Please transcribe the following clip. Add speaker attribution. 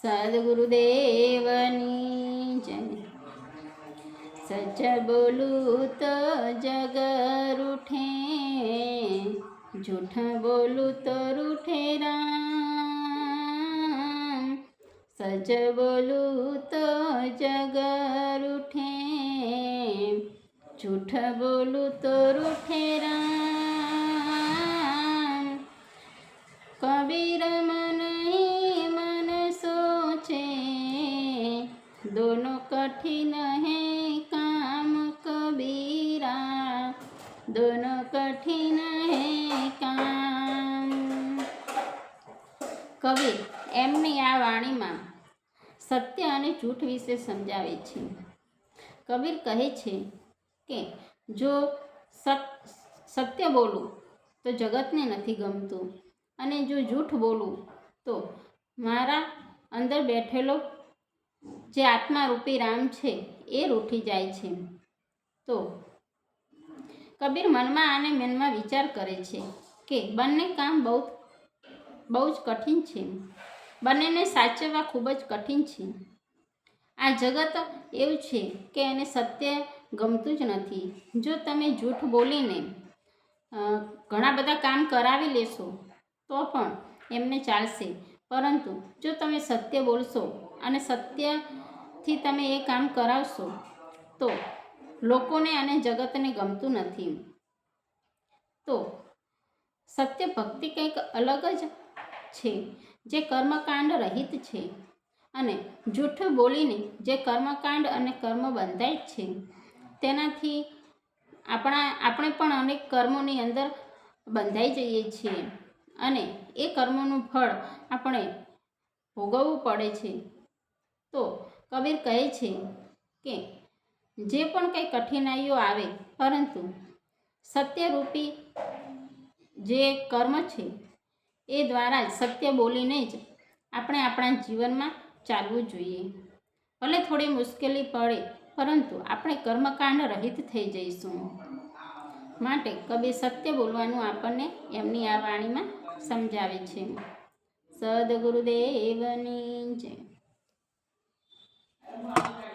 Speaker 1: સદગુરુદેવની જય। સચ બોલું તો જગ રૂઠે, જૂઠ બોલું તો રૂઠે રામ। સચ બોલું તો જગ રૂઠે, જૂઠ બોલું તો રૂઠે રામ। કબીર मन ही मन सोचे, दोनों कठिन है काम कबीरा, दोनों कठिन है काम। કબીર એમની આ વાણીમાં સત્ય અને જૂઠ વિશે સમજાવે છે। કબીર કહે છે કે જો સત્ય બોલું તો જગતને નથી ગમતું, અને જો જૂઠ બોલું તો મારા અંદર બેઠેલો જે આત્મારૂપી રામ છે એ રૂઠી જાય છે। તો કબીર મનમાં અને મનમાં વિચાર કરે છે કે બંને કામ બહુ જ કઠિન છે, બંનેને સાચવવા ખૂબ જ કઠિન છે। આ જગત એવું છે કે એને સત્ય ગમતું જ નથી। જો તમે જૂઠ બોલીને ઘણા બધા કામ કરાવી લેશો તો પણ એમને ચાલશે, પરંતુ જો તમે સત્ય બોલશો અને સત્યથી તમે એ કામ કરાવશો તો લોકોને અને જગતને ગમતું નથી। તો સત્ય ભક્તિ કંઈક અલગ જ છે, જે કર્મકાંડ રહિત છે, અને જૂઠ બોલીને જે કર્મકાંડ અને કર્મ બંધાય છે તેનાથી આપણે પણ અનેક કર્મોની અંદર બંધાઈ જઈએ છીએ, અને એ કર્મોનું ફળ આપણે ભોગવવું પડે છે। તો કબીર કહે છે કે જે પણ કંઈ કઠિનાઈઓ આવે, પરંતુ સત્યરૂપી જે કર્મ છે એ દ્વારા જ સત્ય બોલીને જ આપણે આપણા જીવનમાં ચાલવું જોઈએ। ભલે થોડી મુશ્કેલી પડે, પરંતુ આપણે કર્મકાંડ રહિત થઈ જઈશું। માટે કબીર સત્ય બોલવાનું આપણને એમની આ વાણીમાં સમજાવે છે। સદગુરુદેવની જય।